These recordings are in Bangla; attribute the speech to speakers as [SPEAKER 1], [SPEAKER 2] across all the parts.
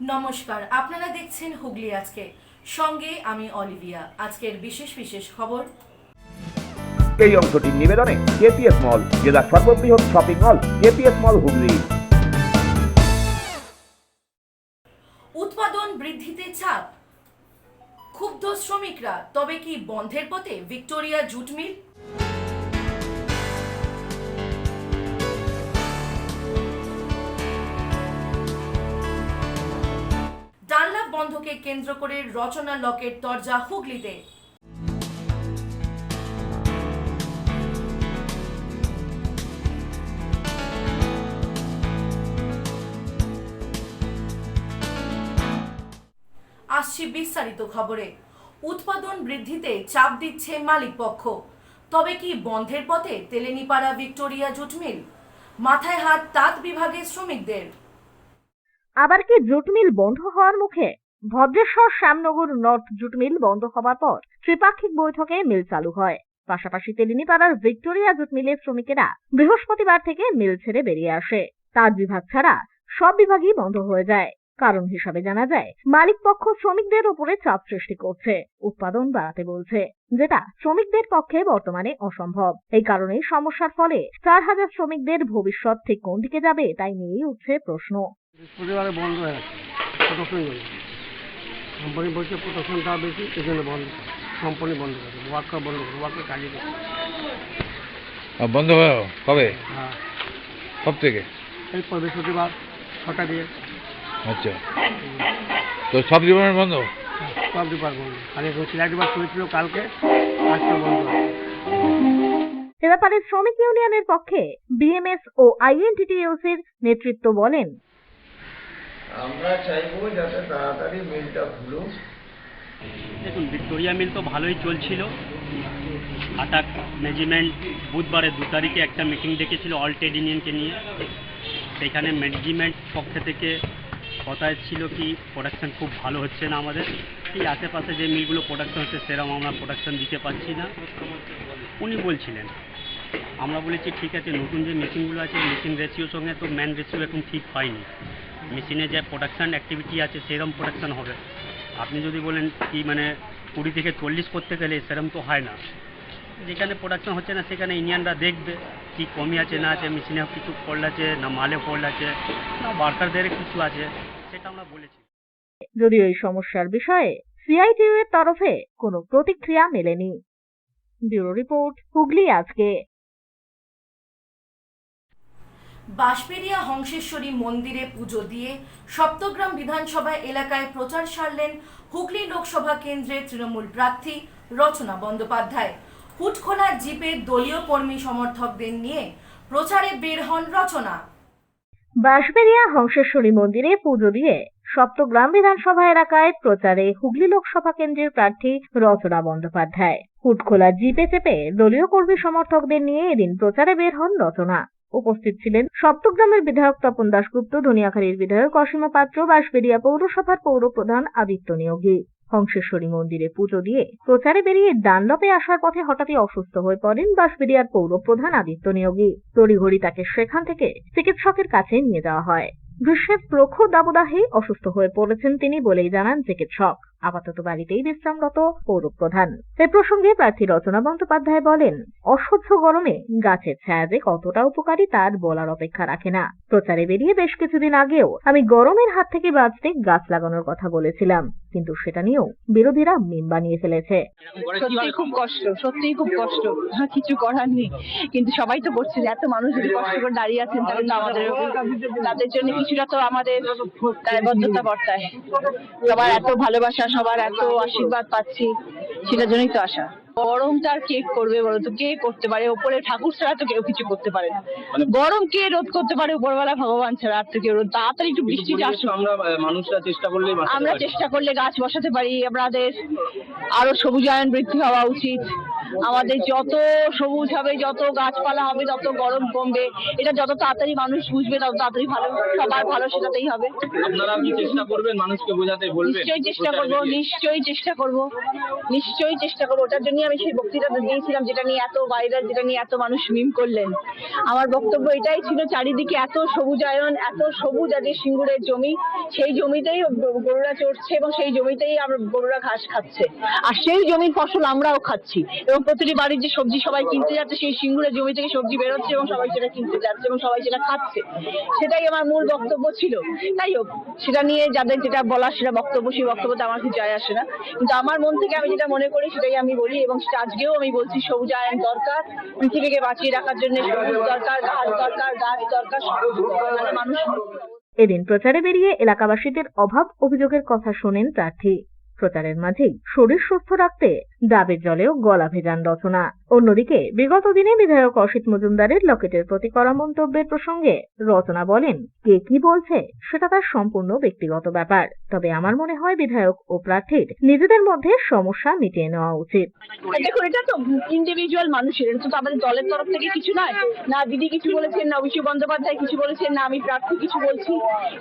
[SPEAKER 1] নমস্কার, আপনারা দেখছেন হুগলি আজকে, সঙ্গে আমি অলিভিয়া। আজকের বিশেষ বিশেষ খবর।
[SPEAKER 2] এই অংশটির নিবেদনে কেপিএস মল, জেলার সর্ববৃহৎ শপিং মল কেপিএস মল হুগলি।
[SPEAKER 1] উৎপাদন বৃদ্ধিতে চাপ, ক্ষুব্ধ শ্রমিকরা, তবে কি বন্ধের পথে ভিক্টোরিয়া জুট মিল? ডানলাপ বন্ধকে কেন্দ্র করে রচনা লকের তরজা হুগলিতে। আসছি বিস্তারিত খবরে। উৎপাদন বৃদ্ধিতে চাপ দিচ্ছে মালিক পক্ষ, তবে কি বন্ধের পথে তেলেনিপাড়া ভিক্টোরিয়া জুট মিল? মাথায় হাত তাঁত বিভাগের শ্রমিকদের।
[SPEAKER 3] আবার কি জুট মিল বন্ধ হওয়ার মুখে? Bhadreswar Shyamnagar north jute mill বন্ধ হওয়ার পর ত্রিপাক্ষিক বৈঠকে মিল চালু হয়। পাশাপাশি তেলিনীপাড়ার ভিক্টোরিয়া জুট মিলের শ্রমিকেরা বৃহস্পতিবার থেকে মিল ছেড়ে বেরিয়ে আসে। তাঁত বিভাগ ছাড়া সব বিভাগই বন্ধ হয়ে যায়। কারণ হিসাবে জানা যায়, মালিক পক্ষ শ্রমিকদের উপরে চাপ সৃষ্টি করছে, উৎপাদন বাড়াতে বলছে, যেটা শ্রমিকদের পক্ষে বর্তমানে অসম্ভব। এই কারণেই সমস্যার ফলে 4,000 শ্রমিকদের ভবিষ্যৎ ঠিক কোন দিকে যাবে তাই নিয়েই উঠছে প্রশ্ন।
[SPEAKER 4] বৃহস্পতিবারে বন্ধ হয়ে গেছে, প্রোডাকশন জন্য কোম্পানি বলছে প্রোডাকশনটা বেশি, এই জন্য বন্ধ। কোম্পানি বন্ধ করে ওয়ার্কার বন্ধ করে ওয়ার্কার কাজে করছে।
[SPEAKER 5] বন্ধ হয়ে কবে?
[SPEAKER 4] হ্যাঁ,
[SPEAKER 5] সব থেকে?
[SPEAKER 4] এই বৃহস্পতিবার 6টা দিয়ে।
[SPEAKER 5] আচ্ছা, তো সব ডিপার্টমেন্ট বন্ধ?
[SPEAKER 4] সব ডিপার্ট বন্ধ, খালি সিলাই ডিপার্ট শুনেছিল কালকে, আজকে বন্ধ আছে।
[SPEAKER 3] এ ব্যাপারে শ্রমিক ইউনিয়নের পক্ষে বিএমএস ও আইএনটিটিইউসির নেতৃত্ব বলেন,
[SPEAKER 6] আমরা চাইবো যাতে তাড়াতাড়ি মিলটা খুলুক।
[SPEAKER 7] দেখুন, ভিক্টোরিয়া মিল তো ভালোই চলছিল। আটাক ম্যানেজমেন্ট বুধবারে 2 তারিখে একটা মিটিং ডেকেছিল অল ট্রেড ইউনিয়নকে নিয়ে। সেখানে ম্যানেজমেন্ট পক্ষ থেকে কথা ছিল কি প্রোডাকশান খুব ভালো হচ্ছে না আমাদের, এই আশেপাশে যে মিলগুলো প্রোডাকশান হচ্ছে সেরকম আমরা প্রোডাকশান দিতে পারছি না উনি বলছিলেন। আমরা বলেছি ঠিক আছে, নতুন যে মেশিনগুলো আছে মেশিন রেশিওর সঙ্গে তো ম্যান রেশিও এখন ঠিক হয়নি। মেশিনে যে প্রোডাকশান অ্যাক্টিভিটি আছে সেরকম প্রোডাকশান হবে। আপনি যদি বলেন কি 20 থেকে 40 করতে গেলে সেরকম তো হয় না। যেখানে প্রোডাকশন হচ্ছে না সেখানে ইউনিয়নরা দেখবে কি কমি আছে না আছে, মেশিনে কিছু ফল্ট আছে না মালে ফল্ট আছে না ওয়ার্কারদের কিছু আছে, সেটা আমরা বলেছি।
[SPEAKER 3] যদিও এই সমস্যার বিষয়ে সিআইটিইউ এর তরফে কোনো প্রতিক্রিয়া মেলেনি। ব্যুরো রিপোর্ট, হুগলি আজকে।
[SPEAKER 1] বাঁশবেড়িয়া হংসেশ্বরী মন্দিরে পুজো দিয়ে সপ্তগ্রাম বিধানসভা এলাকায় প্রচার সারলেন হুগলি লোকসভা কেন্দ্রের তৃণমূল প্রার্থী রচনা বন্দ্যোপাধ্যায়। হুটখোলা জিপে দলীয় কর্মী সমর্থকদের নিয়ে প্রচারে বের হন রচনা।
[SPEAKER 3] বাঁশবেড়িয়া হংসেশ্বরী মন্দিরে পুজো দিয়ে সপ্তগ্রাম বিধানসভা এলাকায় প্রচারে হুগলি লোকসভা কেন্দ্রের প্রার্থী রচনা বন্দ্যোপাধ্যায়। হুটখোলা জিপে চেপে দলীয় কর্মী সমর্থকদের নিয়ে এদিন প্রচারে বের হন রচনা। উপস্থিত ছিলেন সপ্তগ্রামের বিধায়ক তপন দাশগুপ্ত, ধনিয়াখালীর বিধায়ক অসীমা পাত্র, বাঁশবেড়িয়া পৌরসভার পৌরপ্রধান আদিত্য নিয়োগী। হংসেশ্বরী মন্দিরে পুজো দিয়ে প্রচারে বেরিয়ে ডানলপে আসার পথে হঠাৎই অসুস্থ হয়ে পড়েন বাঁশবেড়িয়ার পৌরপ্রধান আদিত্য নিয়োগী। তড়িঘড়ি তাকে সেখান থেকে চিকিৎসকের কাছে নিয়ে যাওয়া হয়। গ্রীষ্মের প্রখর দাবদাহে অসুস্থ হয়ে পড়েছেন তিনি বলেই জানান চিকিৎসক। আপাতত বাড়িতেই বিশ্রামরত পৌরপ্রধান। এ প্রসঙ্গে প্রার্থী রচনা বন্দ্যোপাধ্যায় বলেন, অসহ্য গরমে গাছের ছায়া যে কতটা উপকারী তার বলার অপেক্ষা রাখে না। প্রচারে বেরিয়ে বেশ কিছুদিন আগেও আমি গরমের হাত থেকে বাঁচতে গাছ লাগানোর কথা বলেছিলাম, কিন্তু সেটা নিয়েও বিরোধীরা মিম বানিয়ে ফেলেছে।
[SPEAKER 8] সত্যি খুব কষ্ট, সত্যিই খুব কষ্ট, কিছু করার নেই। কিন্তু সবাই তো করছে, এত মানুষ যদি কষ্ট করে দাঁড়িয়ে আছেন তাহলে তো আমাদের তাদের জন্য কিছুটা তো আমাদের দায়বদ্ধতা বর্তায়। সবার এত ভালোবাসা, সবার এত আশীর্বাদ পাচ্ছি, সেটার জন্যই তো আশা। গরমটা আর কে করবে বলো তো? কে করতে পারে? ওপরে ঠাকুর ছাড়া তো কেউ কিছু করতে পারে না। গরম কে রোধ করতে পারে? উপরওয়ালা ভগবান ছাড়া আর তো কেউ রোধ। তাড়াতাড়ি একটু বৃষ্টিটা আসুক।
[SPEAKER 4] মানুষরা চেষ্টা
[SPEAKER 8] আমরা চেষ্টা করলে গাছ বসাতে পারি। আমাদের আরো সবুজায়ন বৃদ্ধি হওয়া উচিত। আমাদের যত সবুজ হবে, যত গাছপালা হবে, তত গরম কমবে। এটা যত তাড়াতাড়ি মানুষ বুঝবে তত তাড়াতাড়ি ভালো, সবার ভালো সেটাতেই হবে।
[SPEAKER 9] আপনারা কি চেষ্টা করবেন মানুষকে বোঝাতে, বলবেন?
[SPEAKER 8] নিশ্চয়ই চেষ্টা করব, নিশ্চয়ই চেষ্টা করব, নিশ্চয়ই চেষ্টা করবো। ওটার জন্য আমি সেই বক্তৃতাটা দিয়েছিলাম যেটা নিয়ে এত ভাইরাল, যেটা নিয়ে এত মানুষ মিম করলেন। আমার বক্তব্য এটাই ছিল, চারিদিকে এত সবুজায়ন, এত সবুজ আছে সিঙ্গুরের জমি, সেই জমিতেই গরুরা চড়ছে এবং সেই জমিতেই আমরা গরুরা ঘাস খাচ্ছে, আর সেই জমির ফসল আমরাও খাচ্ছি। এবং প্রতিটি বাড়ির যে সবজি সবাই কিনতে যাচ্ছে, সেই সিঙ্গুরের জমি থেকে সবজি বেরোচ্ছে এবং সবাই সেটা কিনতে যাচ্ছে এবং সবাই সেটা খাচ্ছে। সেটাই আমার মূল বক্তব্য ছিল। তাই হোক, সেটা নিয়ে যাদের যেটা বলার সেটা বক্তব্য, সেই বক্তব্যতে আমার কিছু যায় আসে না, কিন্তু আমার মন থেকে আমি যেটা মনে করি সেটাই আমি বলি, এবং সেটা আজকেও আমি বলছি। সবুজায়ন দরকার, পৃথিবীকে বাঁচিয়ে রাখার জন্য সবুজ দরকার, ঘাস দরকার, গাছ দরকার, সবুজ দরকার, নাহলে মানুষ।
[SPEAKER 3] এদিন প্রচারে বেরিয়ে এলাকাবাসীদের অভাব অভিযোগের কথা শোনেন প্রার্থী। প্রচারের মাঝেই শরীর সুস্থ রাখতে ডাবের জলেও গলা ভেজান রচনা। অন্যদিকে বিগত দিনে বিধায়ক অসিত মজুমদারের লকেটের প্রতি করা মন্তব্যের প্রসঙ্গে রচনা বলেন, কে কি বলছে সেটা তার সম্পূর্ণ ব্যক্তিগত ব্যাপার, তবে আমার মনে হয় বিধায়ক ও প্রার্থীর নিজেদের মধ্যে সমস্যা মিটিয়ে নেওয়া উচিত।
[SPEAKER 8] দেখো, এটা তো ইন্ডিভিজুয়াল মানুষের, এটা তো আমাদের দলের তরফ থেকে কিছু নয়। না দিদি কিছু বলেছেন, না অভিষেক বন্দ্যোপাধ্যায় কিছু বলেছেন, না আমি প্রার্থী কিছু বলছি।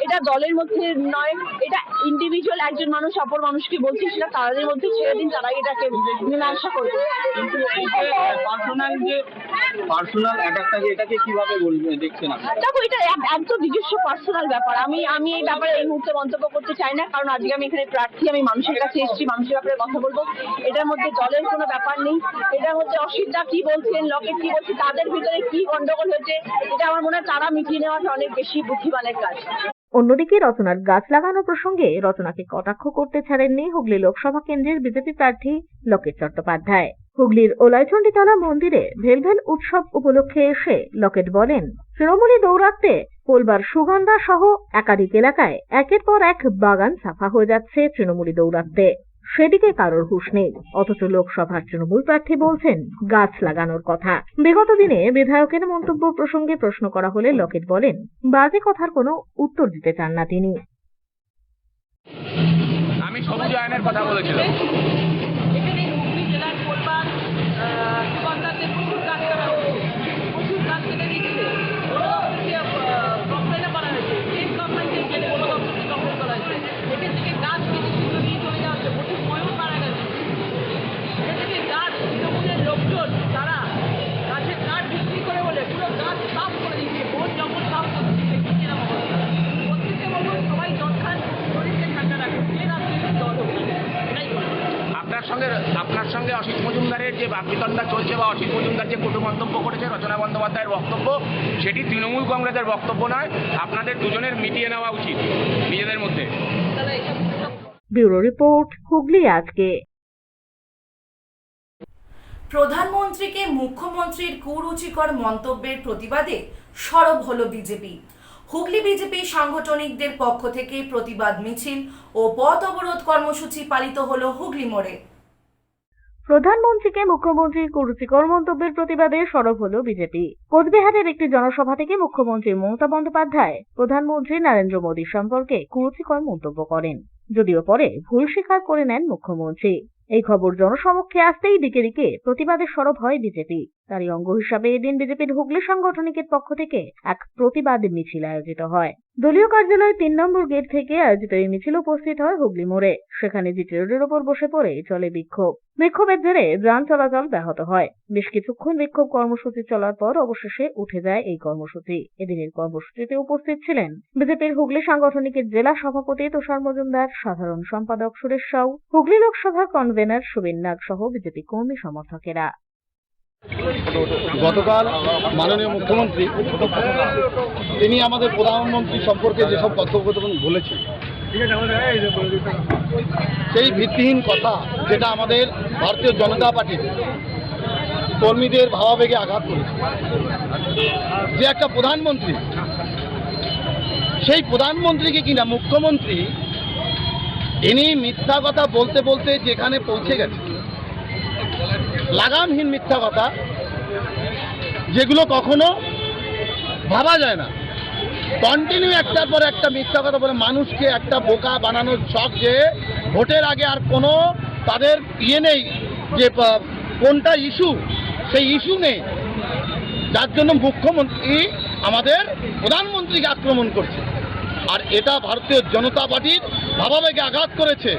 [SPEAKER 8] এটা দলের মধ্যে নয়, এটা ইন্ডিভিজুয়াল একজন মানুষ অপর মানুষকে বলছে, সেটা তাদের মধ্যে ছেড়ে দিন, তারাই এটাকে মীমাংসা করবে।
[SPEAKER 9] কিন্তু এই যে পার্সোনাল অ্যাটাকটাকে, এটাকে কিভাবে বলবে দেখছেন আপনি?
[SPEAKER 8] দেখো, এটা একদম নিজস্ব পার্সোনাল ব্যাপার। আমি এই ব্যাপারে এই মুহূর্তে মন্তব্য করতে চাই না, কারণ আজকে আমি এখানে প্রার্থী, আমি মানুষের কাছে এসেছি, মানুষের ব্যাপারে কথা বলবো। এটার মধ্যে দলের কোনো ব্যাপার নেই। এটার মধ্যে অসিতদা কি বলছেন, লকেট কি বলছে, তাদের ভিতরে কি গন্ডগোল হয়েছে, এটা আমার মনে হয় তারা মিটিয়ে নেওয়াটা অনেক বেশি বুদ্ধিমানের কাজ।
[SPEAKER 3] অন্যদিকে রচনার গাছ লাগানো প্রসঙ্গে রচনাকে কটাক্ষ করতে ছাড়েননি হুগলি লোকসভা কেন্দ্রের বিজেপি প্রার্থী লকেট চট্টোপাধ্যায়। হুগলির ওলাইচণ্ডীতলা মন্দিরে ভেলভেল উৎসব উপলক্ষে এসে লকেট বলেন, তৃণমূলী দৌরাত্মে কোলবার সুগন্ধা সহ একাধিক এলাকায় একের পর এক বাগান সাফা হয়ে যাচ্ছে তৃণমূলী দৌরাত্মে, সেদিকে কারোর হুঁশ নেই। অথচ লোকসভার তৃণমূল প্রার্থী বলছেন গাছ লাগানোর কথা। বিগত দিনে বিধায়কের মন্তব্য প্রসঙ্গে প্রশ্ন করা হলে লকেট বলেন, বাজে কথার কোনো উত্তর দিতে চান না তিনি।
[SPEAKER 2] আমি সবুজায়নের কথা বলেছিলাম।
[SPEAKER 10] এখানে হুগলি জেলার কোলবার সুগন্ধাতে প্রচুর গাছ কাটা হচ্ছে, প্রচুর গাছ কেটে দিচ্ছে। কমপ্লেনে করা হয়েছে, স্টেট গভর্নমেন্টে গেলে কোনো দপ্তরকে কমপ্লেন করা হয়েছে। এখান থেকে গাছ কেটে সেগুলো নিয়ে চলে যাওয়া হচ্ছে, প্রচুর ময়ূর মারা গেছে। এখান থেকে গাছ তৃণমূলের লোকজন তারা গাছের কাঠ বিক্রি করে বলে পুরো গাছ সাফ করে দিচ্ছে, বন জঙ্গল সাফ করে দিচ্ছে। কিরকম অবস্থা? প্রত্যেকে বলবো সবাই জল খান, শরীরকে ঠান্ডা রাখুন, যে রাত্রে জল হোক, এটাই বলবো।
[SPEAKER 2] আপনার সঙ্গে অসিত মজুমদারের যে বাকবিতণ্ডা চলছে বা অসিত মজুমদার যে কটু মন্তব্য করেছে রচনা বন্দ্যোপাধ্যায়ের বক্তব্য, সেটি তৃণমূল কংগ্রেসের বক্তব্য নয়। আপনাদের দুজনের মিটিয়ে নেওয়া উচিত নিজেদের মধ্যে।
[SPEAKER 3] ব্যুরো রিপোর্ট, হুগলি আজকে।
[SPEAKER 1] প্রধানমন্ত্রীকে মুখ্যমন্ত্রীর কুরুচিকর মন্তব্যের প্রতিবাদে সরব হল বিজেপি। হুগলি বিজেপি সাংগঠনিকদের পক্ষ থেকে প্রতিবাদ মিছিল ও পথ অবরোধ কর্মসূচি পালিত হল হুগলি মোড়ে।
[SPEAKER 3] প্রধানমন্ত্রীকে মুখ্যমন্ত্রীর কুরুচিকর মন্তব্যের প্রতিবাদে সরব হল বিজেপি। কোচবিহারের একটি জনসভা থেকে মুখ্যমন্ত্রী মমতা বন্দ্যোপাধ্যায় প্রধানমন্ত্রী নরেন্দ্র মোদী সম্পর্কে কুরুচিকর মন্তব্য করেন, যদিও পরে ভুল স্বীকার করে নেন মুখ্যমন্ত্রী। এই খবর জনসমক্ষে আসতেই দিকে দিকে প্রতিবাদে সরব হয় বিজেপি। তারই অঙ্গ হিসাবে এদিন বিজেপির হুগলি সাংগঠনিকের পক্ষ থেকে এক প্রতিবাদ মিছিল আয়োজিত হয়। দলীয় কার্যালয় ৩ নম্বর গেট থেকে আয়োজিত এই মিছিল উপস্থিত হয় হুগলি মোড়ে। সেখানে জিটি রোডের ওপর বসে পড়ে চলে বিক্ষোভ। বিক্ষোভের জেরে যান চলাচল ব্যাহত হয়। বেশ কিছুক্ষণ বিক্ষোভ কর্মসূচি চলার পর অবশেষে উঠে যায় এই কর্মসূচি। এদিনের কর্মসূচিতে উপস্থিত ছিলেন বিজেপির হুগলি সাংগঠনিকের জেলা সভাপতি তুষার মজুমদার, সাধারণ সম্পাদক সুরেশ সাউ, হুগলি লোকসভার কনভেনর সুবিন নাগ সহ বিজেপি কর্মী সমর্থকেরা।
[SPEAKER 11] গতকাল মাননীয় মুখ্যমন্ত্রী তিনি আমাদের প্রধানমন্ত্রী সম্পর্কে যেসব কথোপকথন বলেছেন, সেই ভিত্তিহীন কথা, যেটা আমাদের ভারতীয় জনতা পার্টির কর্মীদের ভাবাবেগে আঘাত করেছে। যে একটা প্রধানমন্ত্রী, সেই প্রধানমন্ত্রীকে কিনা মুখ্যমন্ত্রী ইনি মিথ্যা কথা বলতে বলতে যেখানে পৌঁছে গেছে, লাগামহীন মিথ্যা কথা, যেগুলো কখনো ভাবা যায় না। কন্টিনিউ একটার পর একটা মিথ্যা কথা বলে মানুষকে একটা বোকা বানানোর শখ, যে ভোটের আগে আর কোনো তাদের ইয়ে নেই, যে কোনটা ইস্যু, সেই ইস্যু নেই, যার জন্য মুখ্যমন্ত্রী আমাদের প্রধানমন্ত্রীকে আক্রমণ করছে। আর এটা ভারতীয় জনতা পার্টির ভাবাবেগে আঘাত করেছে।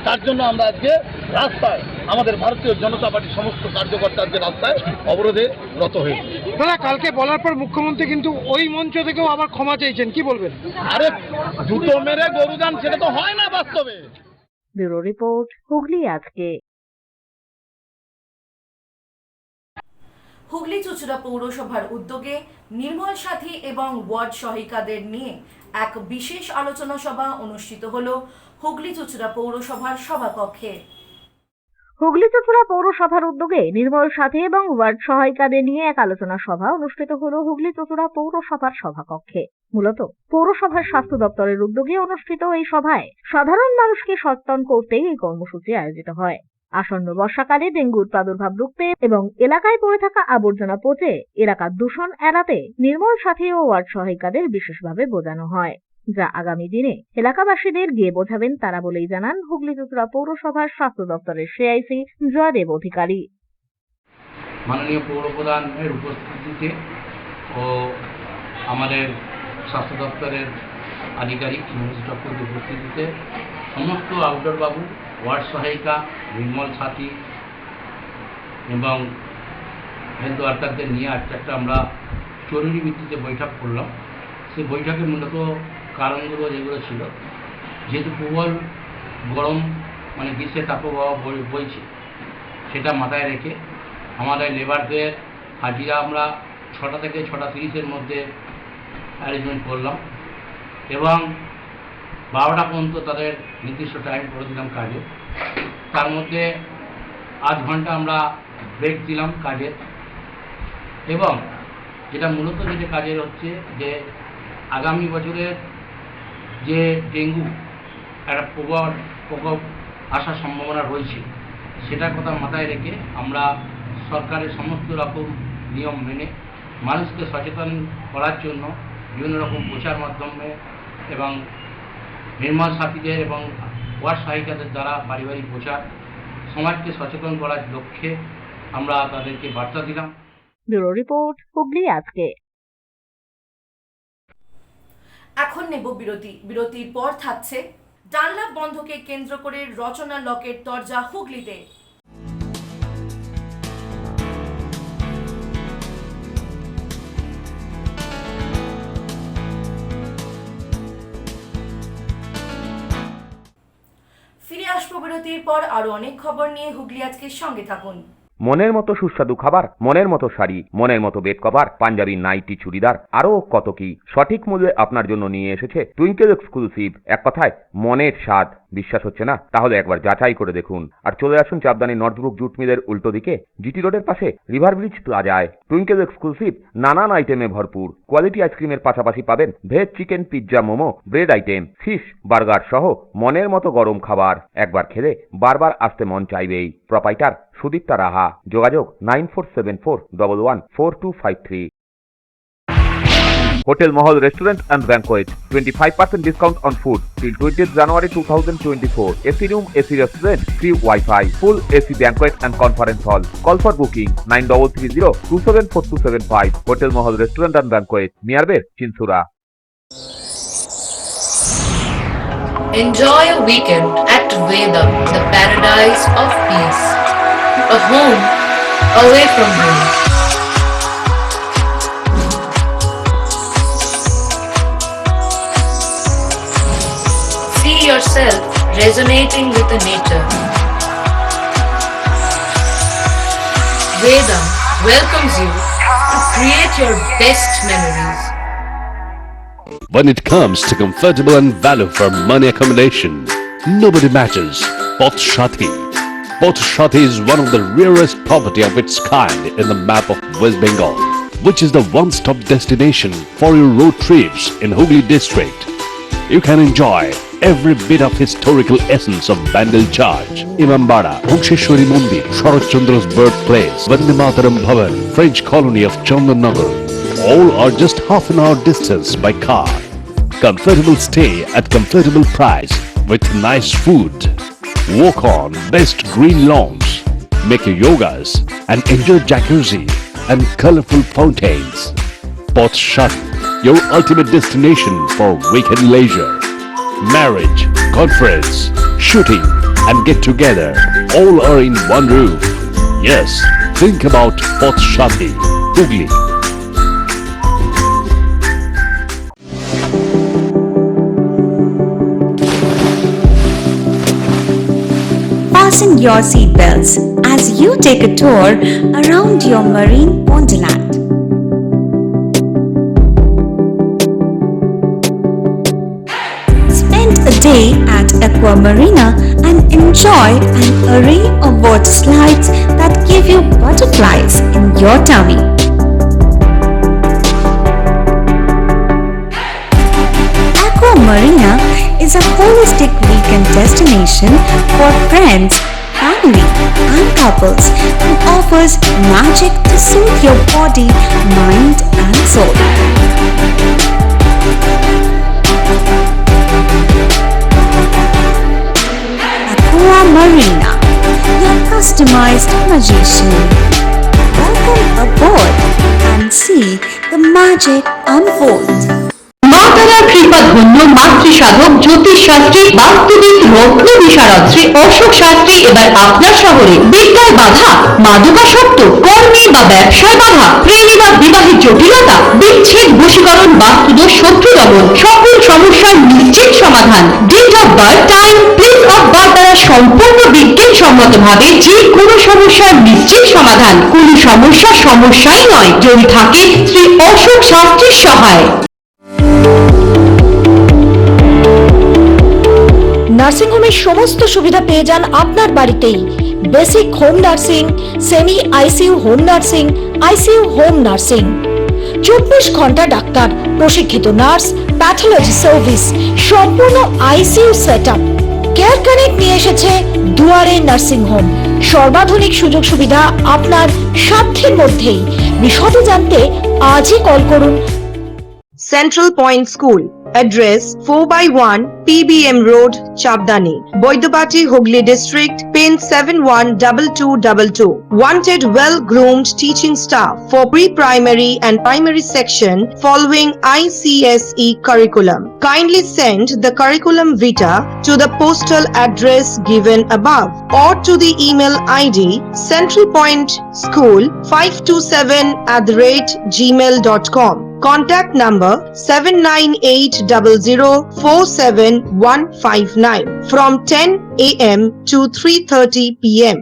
[SPEAKER 11] তার জন্য আমরা আজকে রাস্তায়, আমাদের ভারতীয় জনতা পার্টির সমস্ত কার্যকর্তা আজকে রাস্তায় অবরোধে রত হয়েছে।
[SPEAKER 4] দাদা, কালকে বলার পর মুখ্যমন্ত্রী কিন্তু ওই মঞ্চ থেকেও আবার ক্ষমা চাইছেন, কি বলবেন?
[SPEAKER 11] আরে জুতো মেরে গরুদান, সেটা তো হয় না বাস্তবে।
[SPEAKER 3] ব্যুরো রিপোর্ট, হুগলি আজকে।
[SPEAKER 1] হুগলি চুঁচুড়া পৌরসভার উদ্যোগে নির্মল সাথী এবং ওয়ার্ড সহায়িকাদের নিয়ে এক বিশেষ আলোচনা সভা অনুষ্ঠিত হল হুগলি চুঁচুড়া পৌরসভার সভাকক্ষে।
[SPEAKER 3] হুগলি চুঁচুড়া পৌরসভার উদ্যোগে নির্মল সাথী এবং ওয়ার্ড সহায়িকাদের নিয়ে এক আলোচনা সভা অনুষ্ঠিত হল হুগলি চুঁচুড়া পৌরসভার সভাকক্ষে। মূলত পৌরসভার স্বাস্থ্য দপ্তরের উদ্যোগে অনুষ্ঠিত এই সভায় সাধারণ মানুষকে সচেতন করতেই এই কর্মসূচি আয়োজিত হয়। আসন্ন বর্ষাকালে ডেঙ্গুর প্রাদুর্ভাব রুখতে এবং এলাকায় পড়ে থাকা আবর্জনা পচে এলাকার দূষণ এড়াতে নির্মল সাথী ও ওয়ার্ড সহায়িকাদের বিশেষভাবে বোঝানো হয়, যা আগামী দিনে এলাকাবাসীদের গিয়ে বোঝাবেন তারা বলেই জানান হুগলি চুঁচুড়া পৌরসভার স্বাস্থ্য দপ্তরের সিআইসি জয়দেব অধিকারী।
[SPEAKER 12] মাননীয় পৌরপ্রধানের উপস্থিতিতে ও আমাদের স্বাস্থ্য দপ্তরের আধিকারিক ডক্টরের উপস্থিতিতে সমস্ত আউটডোর বাবু, ওয়ার্ড সহায়িকা, নির্মল সাথী এবং হেলথ ওয়ার্কারদের নিয়ে একটা আমরা জরুরি ভিত্তিতে বৈঠক করলাম। সেই বৈঠকে মূলত কারণগুলো যেগুলো ছিল, যেহেতু প্রবল গরম মানে গ্রীষ্মের তাপপ্রবাহ বইছে, সেটা মাথায় রেখে আমাদের লেবারদের হাজিরা আমরা 6টা থেকে 6:30-এর মধ্যে অ্যারেঞ্জমেন্ট করলাম এবং 12টা পর্যন্ত তাদের নির্দিষ্ট টাইম করে দিলাম কাজে। তার মধ্যে 8 ঘন্টা আমরা ব্রেক দিলাম কাজের। এবং যেটা মূলত যেটা কাজের হচ্ছে যে আগামী বছরের যে ডেঙ্গু একটা প্রকোপ আসার সম্ভাবনা রয়েছে, সেটার কথা মাথায় রেখে আমরা সরকারের সমস্ত রকম নিয়ম মেনে মানুষকে সচেতন করার জন্য বিভিন্ন রকম প্রচার মাধ্যমে এবং নির্মল সাথীদের এবং ওয়ার্ড সহায়িকাদের দ্বারা পারিবারিক প্রচার সমাজকে সচেতন করার লক্ষ্যে আমরা তাদেরকে বার্তা দিলাম।
[SPEAKER 3] ব্যুরো রিপোর্ট, হুগলি আজকে।
[SPEAKER 1] এখন নেব বিরতি। বিরতির পর থাকছে ডানলাভ বন্ধকে কেন্দ্র করে রচনা লকের তরজা হুগলিতে। ফিরে আসবো বিরতির পর আরো অনেক খবর নিয়ে। হুগলি আজকের সঙ্গে থাকুন।
[SPEAKER 13] মনের মতো সুস্বাদু খাবার, মনের মতো শাড়ি, মনের মতো bed cover, panjabi, nightie, churidar, আরও কত কি সঠিক মূল্যে আপনার জন্য নিয়ে এসেছে টুইঙ্কেল এক্সক্লুসিভ। এক কথায় মনের স্বাদ। বিশ্বাস হচ্ছে না? তাহলে একবার যাচাই করে দেখুন। আর চলে আসুন চাপদানি নর্থব্রুক জুট মিলের উল্টো দিকে জিটি রোডের পাশে রিভার ব্রিজ প্লাজায়। টুইঙ্কেল এক্সক্লুসিভ নানান আইটেমে ভরপুর। কোয়ালিটি আইসক্রিমের পাশাপাশি পাবেন veg, chicken, pizza, momo, bread item, fish, burger সহ মনের মতো গরম খাবার। একবার খেলে বারবার আসতে মন চাইবেই। প্রোপাইটার সুদীপ্তা রাহা। যোগাযোগ 9474114253। Hotel Mahal Restaurant and Banquet, 25% discount on food till 20th January 2024. AC room, AC restaurant, free Wi-Fi, full AC banquet and conference hall. Call for booking 9330274275. Hotel Mahal Restaurant and Banquet, nearby Chinsura.
[SPEAKER 14] Enjoy a weekend at Vedam, the paradise of peace. A home away from home. See yourself resonating with the nature. Vedam welcomes you to create your best memories.
[SPEAKER 15] When it comes to comfortable and value for money accommodation, nobody matches Poth Shati. Poth Shati is one of the rarest property of its kind in the map of West Bengal, which is the one-stop destination for your road trips in Hooghly district. You can enjoy every bit of historical essence of Bandel Church, Imambara, Hongsheshwari Mandir, Sharat Chandra's birthplace, Vande Mataram Bhavan, French colony of Chandannagar. All are just half an hour distance by car. Comfortable stay at comfortable price with nice food. Walk on best green lawns. make your yogas, and enjoy jacuzzi and colorful fountains. Poth Shati, your ultimate destination for weekend leisure. Marriage, conference, shooting, and get together all are in one roof. Yes, think about Poth Shati, Hooghly.
[SPEAKER 16] Fasten your seatbelts as you take a tour around your marine wonderland. Spend a day at Aqua Marina and enjoy an array of water slides that give you butterflies in your tummy. Aqua Marina is a holistic weekend destination for friends, family, and couples and offers magic to soothe your body, mind, and soul. Aqua Marina, your customized magician. Welcome aboard and see the magic unfold.
[SPEAKER 17] মাতারার কৃপা ধন্য মাতৃ সাধক জ্যোতিষ শাস্ত্রী বাস্তুবিদ রত্ন বিশারদ শ্রী অশোক শাস্ত্রী এবার আপনার শহরে। বিদ্যায় বাধা, মাদকাসক্ত, কর্মে বা ব্যবসায় বাধা, প্রেমে বা বিবাহের জটিলতা, বিচ্ছেদ, বশীকরণ, বাস্তুদোষ, শত্রু দমন, সকল সমস্যার নিশ্চিত সমাধান। Date of birth, time, place of birth দ্বারা সম্পূর্ণ বিজ্ঞানসম্মতভাবে যে কোনো সমস্যার নিশ্চিত সমাধান। কোনো সমস্যাই নয় যদি থাকে শ্রী অশোক শাস্ত্রীর সহায়।
[SPEAKER 18] নার্সিংহোমের সমস্ত সুবিধা পেয়ে যান আপনার বাড়িতেই। Basic home nursing, semi ICU home nursing, ICU home nursing, 24 ঘন্টা ডাক্তার, প্রশিক্ষিত নার্স, প্যাথোলজি সার্ভিস, সম্পূর্ণ আইসিইউ সেটআপ। কেয়ার কানেক্ট নিয়ে এসেছে দুয়ারে নার্সিং হোম। সর্বাধুনিক সুযোগ সুবিধা আপনার সাধ্যের মধ্যেই। বিশদে জানতে আজই কল করুন।
[SPEAKER 19] Central Point School. Address 4/1 PBM Road, Chabdani, Boidapati, Hooghly District, PIN 712222. Wanted well-groomed teaching staff for pre-primary and primary section following ICSE curriculum. Kindly send the curriculum vitae to the postal address given above or to the email ID centralpointschool527@gmail.com. Contact number 7980047159 from 10 a.m. to 3:30 p.m.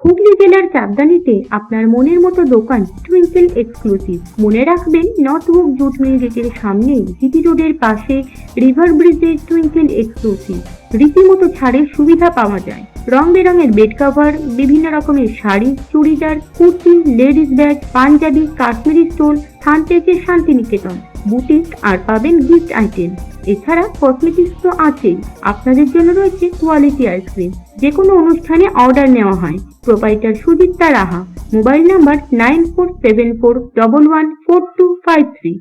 [SPEAKER 3] Hooghly জেলার চাঁদদানিতে আপনার মনের মতো দোকান টুইঙ্কেল এক্সক্লুসিভ। মনে রাখবেন নর্থবুক জুট মিল গেটের সামনেই জিটি রোডের পাশে রিভার ব্রিজে টুইঙ্কেল এক্সক্লুসিভ। রীতিমতো ছাড়ের সুবিধা পাওয়া যায়। রং বেরঙের বেড কভার, বিভিন্ন রকমের sari, churidar, kurti, ladies bag, panjabi, Kashmiri stole, থানটেকের শান্তিনিকেতন, বুটিক, আর পাবেন গিফট আইটেম। এছাড়া কসমেটিক্স তো আছেই। আপনাদের জন্য রয়েছে কোয়ালিটি আইসক্রিম। যে কোনো অনুষ্ঠানে অর্ডার নেওয়া হয়। Proprietor Sujita Raha. Mobile number 9474114253।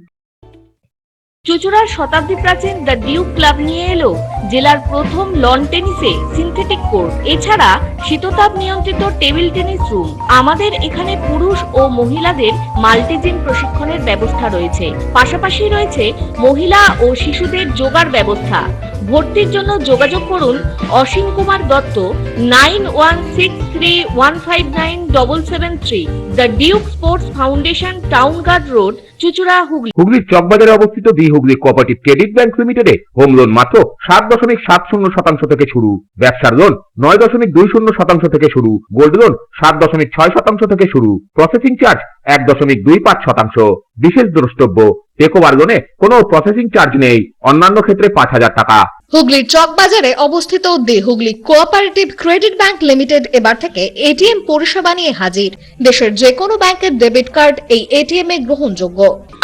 [SPEAKER 1] চুঁচুড়ার শতাব্দী প্রাচীন দ্য ডিউক ক্লাব নিয়ে এলো জেলার প্রথম লন টেনিসে সিনথেটিক কোর্ট, এছাড়া শীততাপ নিয়ন্ত্রিত টেবিল টেনিস রুম। আমাদের এখানে পুরুষ ও মহিলাদের মাল্টিজিম প্রশিক্ষণের ব্যবস্থা রয়েছে। পাশাপাশি রয়েছে মহিলা ও শিশুদের যোগার ব্যবস্থা। ভর্তির জন্য যোগাযোগ করুন Asim Kumar Dutta 9163159773। The Duke sports foundation, town guard road, চুঁচুড়া, হুগলি।
[SPEAKER 13] হুগলির চকবাজারে অবস্থিত the Hooghly cooperative credit bank লিমিটেডে হোম লোন মাত্র 7.70% থেকে শুরু, ব্যবসার লোন 9.20% থেকে শুরু, গোল্ড লোন 7.6% থেকে শুরু, প্রসেসিং চার্জ 1.25%। বিশেষ দ্রষ্টব্য, টেকওভার লোনে কোনো প্রসেসিং চার্জ নেই, অন্যান্য ক্ষেত্রে 5,000 টাকা।
[SPEAKER 18] হুগলির চকবাজারে অবস্থিত the Hooghly cooperative credit bank limited এবার থেকে এটিএম পরিষেবা নিয়ে হাজির। দেশের যে কোনো ব্যাংকের ডেবিট কার্ড এই এটিএম এ গ্রহণযোগ্য।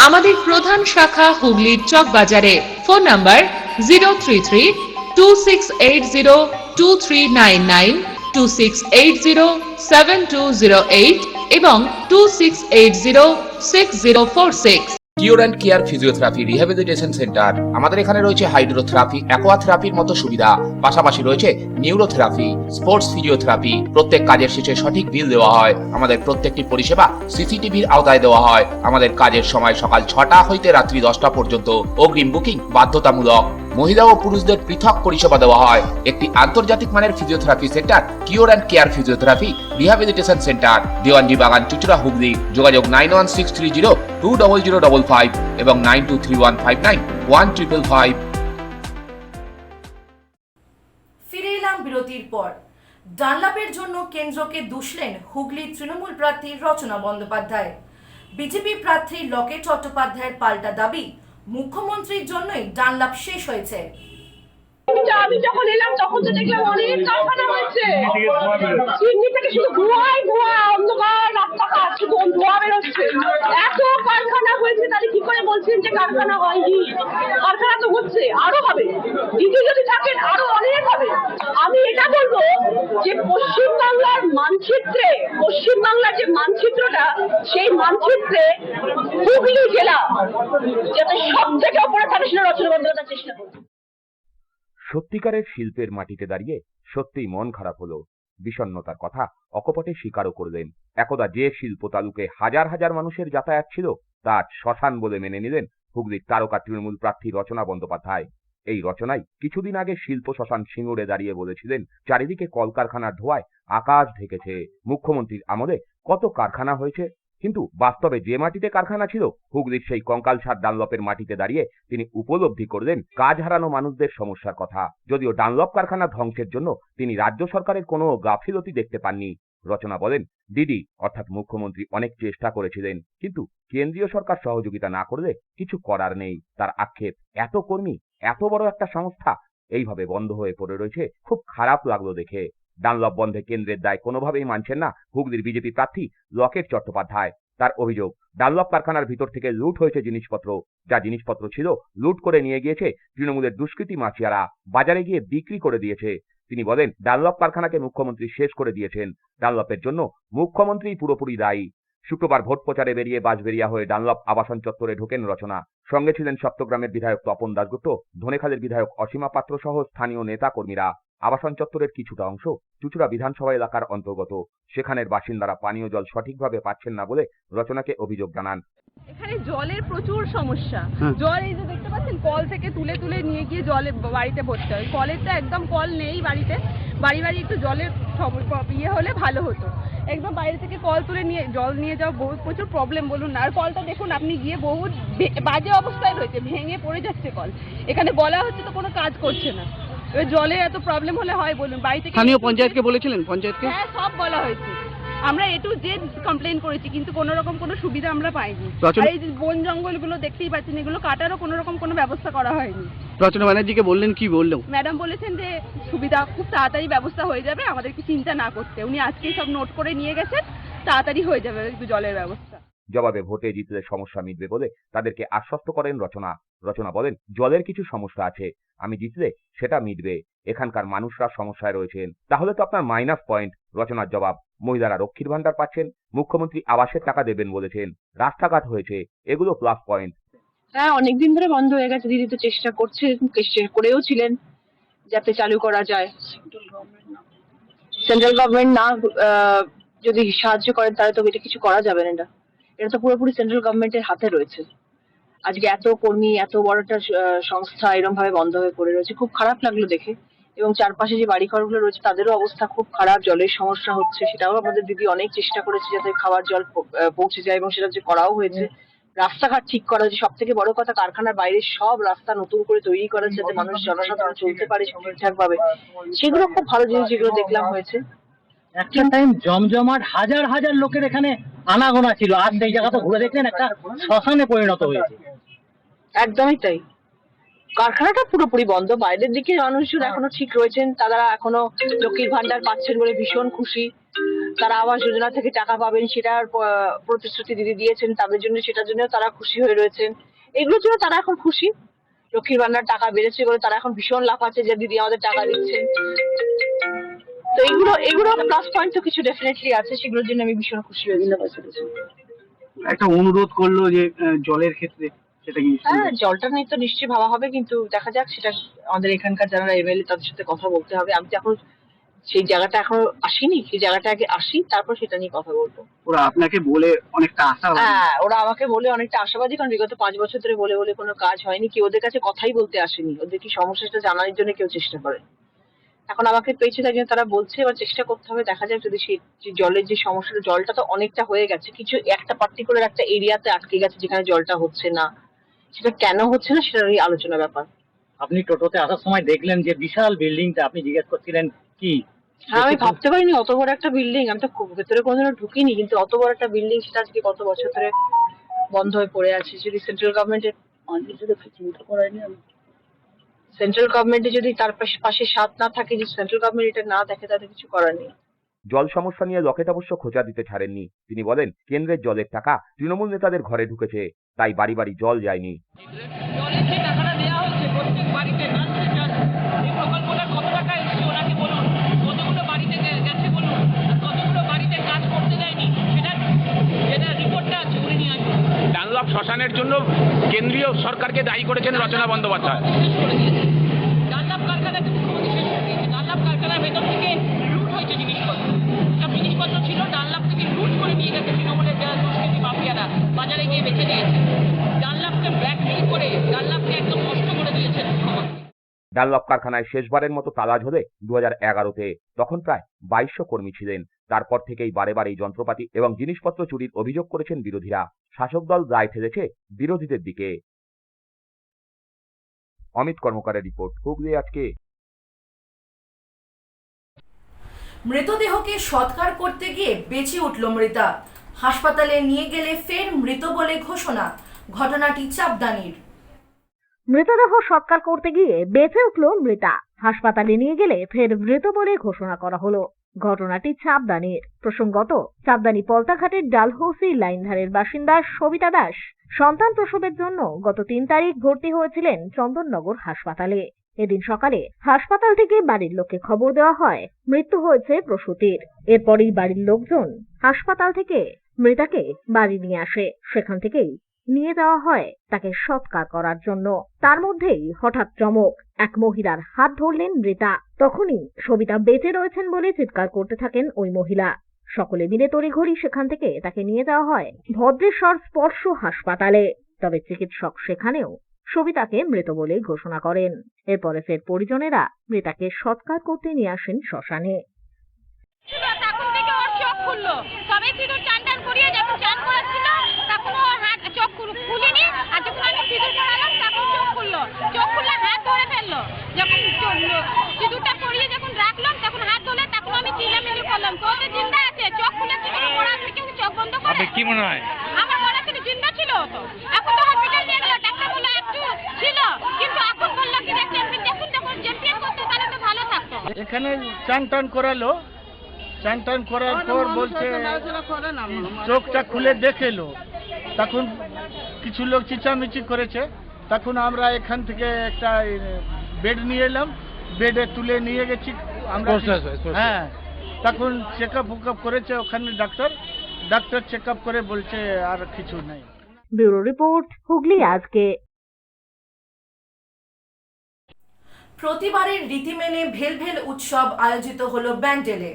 [SPEAKER 14] আমাদের প্রধান শাখা হুগলির চকবাজারে। ফোন নাম্বার 033-2680-2399, 2680-7208 এবং 2680-6046।
[SPEAKER 2] Cure and care physiotherapy rehabilitation centre. আমাদের এখানে রয়েছে হাইড্রোথেরাপি, অ্যাকোয়াথেরাপির মতো সুবিধা, পাশাপাশি রয়েছে নিউরোথেরাপি, স্পোর্টস ফিজিওথেরাপি। প্রত্যেক কাজের শেষে সঠিক বিল দেওয়া হয়। আমাদের প্রত্যেকটি পরিষেবা সিসিটিভির আওতায় দেওয়া হয়। আমাদের কাজের সময় সকাল 6টা হইতে রাত্রি 10টা পর্যন্ত। অগ্রিম বুকিং বাধ্যতামূলক। মহিলা ও পুরুষদের পৃথক পরিষেবা দেওয়া হয়। একটি আন্তর্জাতিক মানের physiotherapy centre cure and care physiotherapy rehabilitation centre, Dewanji বাগান, চুচুড়া, হুগলি। যোগাযোগ 9163020055 এবং 9231591555।
[SPEAKER 1] ফিরে এলাম বিরতির পর। ডানলাপের জন্য কেন্দ্রকে দুষলেন হুগলির তৃণমূল প্রার্থী রচনা বন্দ্যোপাধ্যায়। বিজেপি প্রার্থী লকেট চট্টোপাধ্যায়ের পাল্টা দাবি, মুখ্যমন্ত্রীর জন্যই ডানলাপ শেষ হয়েছে।
[SPEAKER 8] আমি যখন এলাম তখন তো দেখলাম অনেক কারখানা হয়েছে, চিমনি থেকে শুধু ধোঁয়াই ধোঁয়া, অন্ধকার রাস্তাঘাট শুধু ধোঁয়া বেরোচ্ছে। এত কারখানা হয়েছে, তাহলে কি করে বলছেন যে কারখানা হয়নি? কারখানা তো হচ্ছে, আরো হবে। দিদি যদি থাকেন আরো অনেক হবে। আমি এটা বলবো যে পশ্চিমবাংলার মানচিত্রে, পশ্চিমবাংলার যে মানচিত্রটা, সেই মানচিত্রে হুগলি জেলা যাতে সব থেকে উপরে থাকে সেটা রচনা বন্দ্যোপাধ্যায় চেষ্টা করবে।
[SPEAKER 13] সত্যিকারের শিল্পের মাটিতে দাঁড়িয়ে সত্যিই মন খারাপ হলো। বিষণ্ণতার কথা অকপটে স্বীকারও করলেন। একদা যে শিল্প তালুকে হাজার হাজার মানুষের যাতায়াত ছিল, তা শ্মশান বলে মেনে নিলেন হুগলির তারকা তৃণমূল প্রার্থী রচনা বন্দ্যোপাধ্যায়। এই রচনাই কিছুদিন আগে শিল্প শ্মশান সিঙ্গুরে দাঁড়িয়ে বলেছিলেন, চারিদিকে কলকারখানার ধোঁয়ায় আকাশ ঢেকেছে। মুখ্যমন্ত্রীর আমলে কত কারখানা হয়েছে, কিন্তু বাস্তবে যে মাটিতে কারখানা ছিল, হুগলির সেই কঙ্কালসার ডানলপের মাটিতে দাঁড়িয়ে তিনি উপলব্ধি করলেন কাজ হারানো মানুষদের সমস্যার কথা। যদিও ডানলপ কারখানা ধ্বংসের জন্য তিনি রাজ্য সরকারের কোনো গাফিলতি দেখতে পাননি। রচনা বলেন, দিদি অর্থাৎ মুখ্যমন্ত্রী অনেক চেষ্টা করেছিলেন, কিন্তু কেন্দ্রীয় সরকার সহযোগিতা না করলে কিছু করার নেই। তার আক্ষেপ, এত কর্মী, এত বড় একটা সংস্থা এইভাবে বন্ধ হয়ে পড়ে রয়েছে, খুব খারাপ লাগলো দেখে। ডানলপ বন্ধে কেন্দ্রের দায় কোনোভাবেই মানছেন না হুগলির বিজেপি প্রার্থী লকেট চট্টোপাধ্যায়। তার অভিযোগ, ডানলপ কারখানার ভিতর থেকে লুট হয়েছে জিনিসপত্র। যা জিনিসপত্র ছিল লুট করে নিয়ে গিয়েছে তৃণমূলের দুষ্কৃতী মাফিয়ারা, বাজারে গিয়ে বিক্রি করে দিয়েছে। তিনি বলেন, ডানলপ কারখানাকে মুখ্যমন্ত্রী শেষ করে দিয়েছেন। ডানলপের জন্য মুখ্যমন্ত্রী পুরোপুরি দায়ী। শুক্রবার ভোট প্রচারে বেরিয়ে বাঁশবেড়িয়া হয়ে ডানলপ আবাসন চত্বরে ঢোকেন রচনা। সঙ্গে ছিলেন সপ্তগ্রামের বিধায়ক তপন দাশগুপ্ত, ধনেখালের বিধায়ক অসীমা পাত্র সহ স্থানীয় নেতা কর্মীরা। আবাসন চত্বরের কিছুটা অংশ চুচুড়া বিধানসভা এলাকার অন্তর্গত। সেখানের বাসিন্দারা পানীয় জল সঠিকভাবে পাচ্ছেন না বলে রচনাকে অভিযোগ জানান।
[SPEAKER 10] এখানে জলের প্রচুর সমস্যা। জল এই যে দেখতে পাচ্ছেন, কল থেকে তুলে তুলে নিয়ে গিয়ে জলে বাড়িতে ভরতে হয়। কলের তো একদম কল নেই বাড়িতে, বাড়ি বাড়ি একটু জলের ইয়ে হলে ভালো হতো। একদম বাইরে থেকে কল তুলে নিয়ে জল নিয়ে যাওয়া বহুত প্রচুর প্রবলেম বলুন না। আর কলটা দেখুন আপনি গিয়ে বহুত বাজে অবস্থায় রয়েছে, ভেঙে পড়ে যাচ্ছে কল। এখানে বলা হচ্ছে তো কোনো কাজ করছে না। এবার জলে এত প্রবলেম হলে হয় বলুন? বাড়ি থেকে
[SPEAKER 9] স্থানীয় পঞ্চায়েতকে বলেছিলেন? পঞ্চায়েতকে?
[SPEAKER 10] হ্যাঁ, সব বলা হয়েছে। আমরা এ টু জেড কমপ্লেন করেছি, কিন্তু কোনো রকম কোনো সুবিধা আমরা পাইনি। আর এই যে বন জঙ্গলগুলো দেখতেই পাচ্ছেন, এগুলো কাটারও কোনো রকম কোনো ব্যবস্থা করা হয়নি।
[SPEAKER 9] রচনা ব্যানার্জিকে বললেন, কি বললেন?
[SPEAKER 10] ম্যাডাম বলেছেন যে সুবিধা খুব তাড়াতাড়ি ব্যবস্থা হয়ে যাবে, আমাদেরকে চিন্তা না করতে। উনি আজকেই সব নোট করে নিয়ে গেছেন, তাড়াতাড়ি হয়ে যাবে জলের ব্যবস্থা।
[SPEAKER 13] জবাবে ভোটে জিতলে সমস্যা মিটবে বলে তাদেরকে আশ্বস্ত করেন রচনা। রচনা বলেন, জলের কিছু সমস্যা আছে, আমি জিতলে সেটা মিটবে। এখানকার মানুষরা সমস্যায় রয়েছেন, তাহলে তো আপনার মাইনাস পয়েন্ট। রচনার জবাব, মহিলারা লক্ষ্মীর ভান্ডার পাচ্ছেন, মুখ্যমন্ত্রী আবাসের টাকা দেবেন বলেছেন, রাস্তাঘাট হয়েছে, এগুলো প্লাস পয়েন্ট।
[SPEAKER 8] হ্যাঁ, অনেকদিন ধরে বন্ধ হয়ে গেছে। দিদি তো চেষ্টা করছে, চেষ্টা করেও ছিলেন যাতে চালু করা যায়। সেন্ট্রাল গভর্নমেন্ট না যদি সাহায্য করেন তাহলে তো এটা কিছু করা যাবে না। এটা তো পুরোপুরি সেন্ট্রাল গভর্নমেন্টের হাতে রয়েছে। আজকে এত কর্মী, এত বড় একটা সংস্থা এরকম ভাবে বন্ধ হয়ে পড়ে রয়েছে, খুব খারাপ লাগলো দেখে। এবং চারপাশে যে বাড়িঘরগুলো রয়েছে তাদেরও অবস্থা খুব খারাপ, জলের সমস্যা হচ্ছে। সেটাও আমাদের দিদি অনেক চেষ্টা করেছে যাতে খাওয়ার জল পৌঁছে যায়, এবং সেটা যে করাও হয়েছে। রাস্তাঘাট ঠিক করা হয়েছে, সব থেকে বড় কথা কারখানার বাইরে সব রাস্তা নতুন করে তৈরি করা যাতে মানুষ জনসাধারণ চলতে পারে ঠিকঠাক ভাবে। সেগুলো খুব ভালো জিনিস যেগুলো দেখলাম হয়েছে।
[SPEAKER 9] একটা টাইম জমজমাট হাজার হাজার লোকের এখানে আনাগোনা ছিল, আর সেই জায়গাটা ঘুরে দেখলেন একটা শ্মশানে পরিণত হয়েছে।
[SPEAKER 8] একদমই তাই। কারখানাটা পুরোপুরি বন্ধ, বাইরের দিকে মানুষজন এখনো ঠিক রয়েছেন। তারা এখনো লক্ষ্মীর ভান্ডার পাচ্ছেন বলে ভীষণ খুশি। তারা আবাস যোজনা থেকে টাকা পাবেন সেটার প্রতিশ্রুতি দিদি দিয়েছেন, তাদের জন্য সেটার জন্য তারা খুশি হয়ে রয়েছেন। এগুলোর জন্য তারা এখন খুশি। লক্ষ্মীর ভান্ডার টাকা বেড়েছে বলে তারা এখন ভীষণ লাফাচ্ছে যে দিদি আমাদের টাকা দিচ্ছেন। তো এগুলো প্লাস পয়েন্ট তো কিছু ডেফিনেটলি আছে, সেগুলোর জন্য আমি ভীষণ খুশি হয়েছি।
[SPEAKER 9] একটা অনুরোধ করলো যে জলের ক্ষেত্রে, সেটা কি?
[SPEAKER 8] হ্যাঁ, জলটা নিয়ে তো নিশ্চয়ই ভাবা হবে, কিন্তু দেখা যাক, সেটা আমাদের এখানকার যারা এমএলএ তাদের সাথে কথা বলতে হবে। আমি তো এখন সেই জায়গাটা এখনো আসিনি, সেই জায়গাটা আগে আসি, তারপর সেটা নিয়ে কথা বলবো।
[SPEAKER 9] ওরা আপনাকে বলে অনেকটা আশা,
[SPEAKER 8] হ্যাঁ, ওরা আমাকে বলে অনেকটা আশাবাদী, কারণ বিগত 5 বছর ধরে বলে বলে কোনো কাজ হয়নি। কেউ ওদের কাছে কথাই বলতে আসেনি, ওদের কি সমস্যাটা জানার জন্য কেউ চেষ্টা করে। এখন আমাকে পেয়েছে, তাই জন্য তারা বলছে, এবার চেষ্টা করতে হবে, দেখা যাক যদি সেই যে জলের যে সমস্যাটা, জলটা তো অনেকটা হয়ে গেছে, কিছু একটা পার্টিকুলার একটা এরিয়াতে আটকে গেছে যেখানে জলটা হচ্ছে না, সেটা কেন হচ্ছে না সেটা নিয়ে আলোচনা ব্যাপার।
[SPEAKER 9] আপনি টোটোতে আসার সময় দেখলেন যে বিশাল বিল্ডিংটা, আপনি জিজ্ঞেস করছিলেন কি?
[SPEAKER 8] হ্যাঁ, আমি ভাবতে পারিনি অত বড় একটা বিল্ডিং, আমি তো ভেতরে কোনোদিনও ঢুকিনি, কিন্তু অত বড় একটা বিল্ডিং সেটা আজকে কত বছর ধরে বন্ধ হয়ে পড়ে আছে। যদি সেন্ট্রাল গভর্নমেন্টের চিন্তা করায়নি আমি, সেন্ট্রাল গভর্নমেন্টে যদি তার পাশে সাথ না থাকে, যে সেন্ট্রাল গভর্নমেন্ট এটা না দেখে, তাদের কিছু করার নেই।
[SPEAKER 13] জল সমস্যা নিয়ে লকেট অবশ্য খোঁচা দিতে ছাড়েননি। তিনি বলেন, কেন্দ্রের জলের টাকা তৃণমূল নেতাদের ঘরে ঢুকেছে, তাই বাড়ি বাড়ি জল যায়নি।
[SPEAKER 10] জলের যে টাকাটা দেওয়া হচ্ছে প্রত্যেক বাড়িতে, এই প্রকল্পটা কত টাকা এসছে ওনাকে বলুন, কতগুলো বাড়িতে গেছে বলুন, আর কতগুলো বাড়িতে কাজ করতে দেয়নি, যেটা রিপোর্টটা আছে উনি নিয়ে আসুন।
[SPEAKER 2] ডানলপ শ্মশানের জন্য কেন্দ্রীয় সরকারকে দায়ী করেছেন রচনা বন্দ্যোপাধ্যায়।
[SPEAKER 10] শেষ করে দিয়েছে ডানলপ কারখানাকে, মুখ্যমন্ত্রী শেষ করে দিয়েছে। ডানলপ কারখানার ভেতর থেকে লুট হয়েছে জিনিসপত্র, সব জিনিসপত্র ছিল ডানলপ থেকে লুট করে নিয়ে গেছে তৃণমূলের যারা দুষ্কৃতী মাফিয়ারা, বাজারে গিয়ে বেচে দিয়েছে। ডানলপকে ব্ল্যাকমেল করে ডানলপকে একদম নষ্ট করে দিয়েছেন মুখ্যমন্ত্রী।
[SPEAKER 13] ডানলপ কারখানায় শেষবারের মতো তালা ঝোলে 2011-তে, তখন প্রায় 2200 কর্মী ছিলেন। তারপর থেকেই বারে বারেই যন্ত্রপাতি এবং জিনিসপত্র চুরির অভিযোগ করেছেন বিরোধীরা। শাসক দল দায় ঠেলেছে বিরোধীদের দিকে। অমিত কর্মকারের রিপোর্ট, হুগলি আজকে।
[SPEAKER 1] মৃতদেহকে সৎকার করতে গিয়ে বেঁচে উঠল মৃতা। হাসপাতালে নিয়ে গেলে ফের মৃত বলে ঘোষণা। ঘটনাটি চাপদানির।
[SPEAKER 3] মৃতদেহ সৎকার করতে গিয়ে বেঁচে উঠল মৃতা। হাসপাতালে নিয়ে গেলে ফের মৃত বলে ঘোষণা করা হলো। ঘটনাটি চাপদানির। প্রসঙ্গত, চাপদানি পলতাঘাটের ডালহৌসি লাইনধারের বাসিন্দা সবিতা দাস সন্তান প্রসবের জন্য গত 3 তারিখ ভর্তি হয়েছিলেন চন্দননগর হাসপাতালে। এদিন সকালে হাসপাতাল থেকে বাড়ির লোককে খবর দেওয়া হয় মৃত্যু হয়েছে প্রসূতির। এরপরই বাড়ির লোকজন হাসপাতাল থেকে মৃতাকে বাড়ি নিয়ে আসে। সেখান থেকেই নিয়ে যাওয়া হয় তাকে সৎকার করার জন্য। তার মধ্যেই হঠাৎ চমক, এক মহিলার হাত ধরলেন মৃতা। তখনই সবিতা বেঁচে রয়েছেন বলে চিৎকার করতে থাকেন ওই মহিলা। সকলে মিলে তড়িঘড়ি সেখান থেকে তাকে নিয়ে যাওয়া হয় ভদ্রেশ্বর স্পর্শ হাসপাতালে। তবে চিকিৎসক সেখানেও সবিতাকে মৃত বলে ঘোষণা করেন। এরপরে ফের পরিজনেরা মৃতাকে সৎকার করতে নিয়ে আসেন শ্মশানে।
[SPEAKER 8] তখন থেকে ওর চোখ খুললো, সবে সিঁদুর চান করিয়ে যখন চান করাচ্ছিল তখন ওর হাত চোখ খুলিনি, আর যখন আমি সিঁদুর পরালাম তখন চোখ খুললো। চোখ খুললে হাত ধরে ফেললো, যখন সিঁদুরটা পরিয়ে যখন রাখলাম তখন হাত ধরে, তখন আমি চিল্লামিল্লি করলাম, তো ওদের জিন্দা আছে। চোখ খুলে সিঁদুর পরার থেকে চোখ বন্ধ করে।
[SPEAKER 5] কি মনে হয়?
[SPEAKER 8] আমার মনে হচ্ছে জিন্দা ছিল তো। এখন তো হসপিটাল নিয়ে গেল, ডাক্তার বললো একটু ছিল, কিন্তু এখন বললো কি দেখুন যখন চ্যাম্পিয়ন করতো তাহলে তো ভালো থাকতো।
[SPEAKER 4] এখানে চান টান করালো, চান টান করার পর বলছে চোখটা খুলে দেখেলো, তখন কিছু লোক চিচামিচি করেছে। তখন আমরা এখান থেকে একটা বেড নিয়ে এলাম, বেডে তুলে নিয়ে গেছি আমরা। হ্যাঁ, তখন চেক আপ করেছে ওখানে ডাক্তার চেক আপ করে বলছে আর কিছু নাই।
[SPEAKER 3] ব্যুরো রিপোর্ট, হুগলি আজকে।
[SPEAKER 1] প্রতিবারের রীতি মেনে ভেলভেল উৎসব আয়োজিত হলো ব্যান্ডেলে।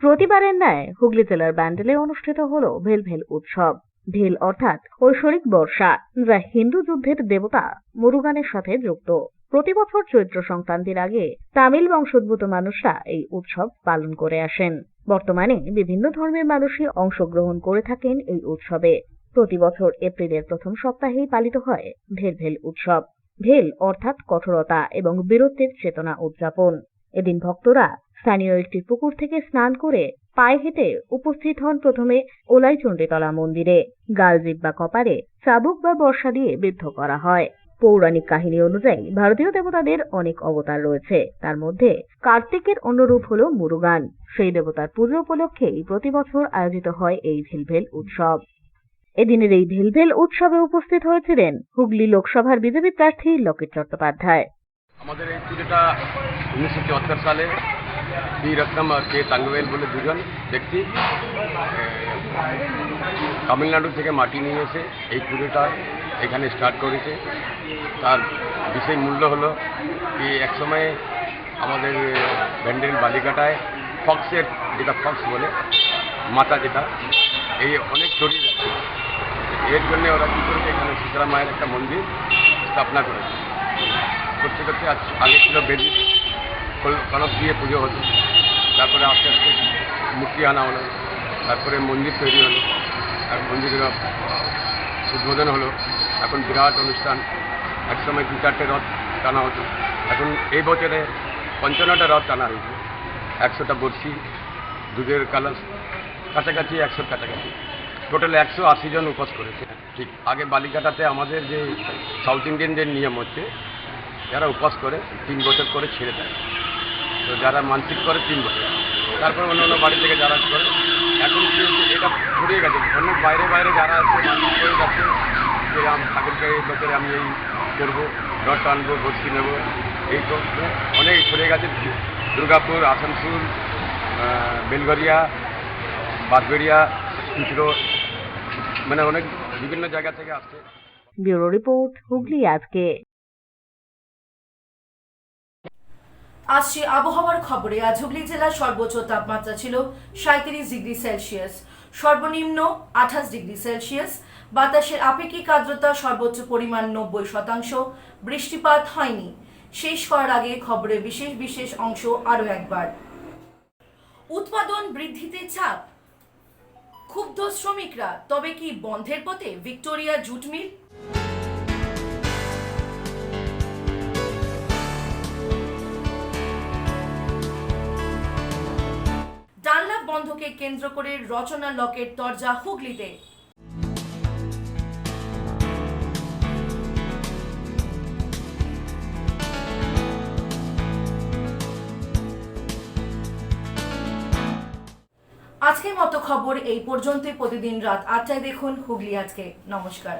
[SPEAKER 3] প্রতিবারের ন্যায় হুগলি জেলার ব্যান্ডেলে অনুষ্ঠিত হলো ভেলভেল উৎসব। ভেল অর্থাৎ ঐশ্বরিক বর্ষা, যা হিন্দু যুদ্ধের দেবতা মুরুগানের সাথে যুক্ত। প্রতি বছর চৈত্র সংক্রান্তির আগে তামিল বংশোদ্ভূত মানুষরা এই উৎসব পালন করে আসেন। বর্তমানে বিভিন্ন ধর্মের মানুষই অংশগ্রহণ করে থাকেন এই উৎসবে। প্রতি বছর এপ্রিলের প্রথম সপ্তাহেই পালিত হয় ভেলভেল উৎসব। ভেল অর্থাৎ কঠোরতা এবং বীরত্বের চেতনা উদযাপন। এদিন ভক্তরা স্থানীয় একটি পুকুর থেকে স্নান করে পায়ে হেঁটে উপস্থিত হন প্রথমে ওলাইচণ্ডীতলা মন্দিরে। গালজিভ বা কপারে চাবুক বা বর্ষা দিয়ে বিদ্ধ করা হয়। পৌরাণিক কাহিনী অনুযায়ী ভারতীয় দেবতাদের অনেক অবতার রয়েছে, তার মধ্যে কার্তিকের অন্য রূপ হল মুরুগান। সেই দেবতার পুজো উপলক্ষেই প্রতি বছর আয়োজিত হয় এই ভেলভেল উৎসব। এদিনের এই ভেলভেল উৎসবে উপস্থিত হয়েছিলেন হুগলি লোকসভার বিজেপি প্রার্থী লকেট চট্টোপাধ্যায়।
[SPEAKER 2] আমাদের এই পুজোটা 1974 সালে
[SPEAKER 20] বি রত্নম আর কে তাঙ্গওয়েল বলে দুজন ব্যক্তি তামিলনাড়ু থেকে মাটি নিয়ে এসে এই পুজোটা এখানে স্টার্ট করেছে। তার বিশেষ মূল্য হলো কি একসময় আমাদের ব্যান্ডেল বালিকাটায় ফক্সের যেটা ফক্স বলে মাথা যেটা এই অনেক ছড়িয়ে যাচ্ছে, এর জন্য ওরা কী করেছে এখানে শীতলা মায়ের একটা মন্দির স্থাপনা করেছে। করতে করতে আগে ছিল বেদি কনক দিয়ে পুজো হতো, তারপরে আস্তে আস্তে মূর্তি আনা হলো, তারপরে মন্দির তৈরি হলো, আর মন্দিরের উদ্বোধন হলো। এখন বিরাট অনুষ্ঠান, একসময় 2-4টে রথ টানা হতো, এখন এই বছরে 55টা রথ টানা হয়েছে, 100টা বর্ষি, দুধের কালাস, কাছাকাছি 100 কাছাকাছি, টোটাল 180 জন উপোস করেছে। ঠিক আগে বালিকাটাতে আমাদের যে সাউথ ইন্ডিয়ানদের নিয়ম হচ্ছে যারা উপোস করে 3 বছর করে ছেড়ে দেয়, তো যারা মানসিক করে 3 বছর, তারপর অন্য অন্য বাড়ি থেকে যারা করে। এখন কি হচ্ছে এটা ছড়িয়ে গেছে, অনেক বাইরে বাইরে যারা আছে মানসিক করে যাচ্ছে যে ঠাকুরকে এই বছরে আমি এই করবো, রথ টানবো, বর্ষি নেবো, এই তো অনেক ছড়িয়ে গেছে। দুর্গাপুর, আসানসোল, বেলঘরিয়া, বাঁশবেড়িয়া, কুচরো, মানে অনেক বিভিন্ন জায়গা থেকে আসছে।
[SPEAKER 3] ব্যুরো রিপোর্ট, হুগলি আজকে।
[SPEAKER 1] আসছে আবহাওয়ার খবরে। আজ হুগলি জেলার সর্বোচ্চ তাপমাত্রা ছিল 37 ডিগ্রি সেলসিয়াস, সর্বনিম্ন 28 ডিগ্রি সেলসিয়াস। বাতাসের আপেক্ষিক আর্দ্রতা সর্বোচ্চ পরিমাণ 90%। বৃষ্টিপাত হয়নি। শেষ করার আগে খবরের বিশেষ বিশেষ অংশ আরও একবার। উৎপাদন বৃদ্ধিতে চাপ, ক্ষুব্ধ শ্রমিকরা, তবে কি বন্ধের পথে ভিক্টোরিয়া জুট মিল? ডানলাপ বন্ধকে কেন্দ্র করে রচনা লকের দরজা হুগলিতে। আজকের মতো খবর এই পর্যন্ত। প্রতিদিন রাত 8টায় দেখুন হুগলি আজকে। নমস্কার।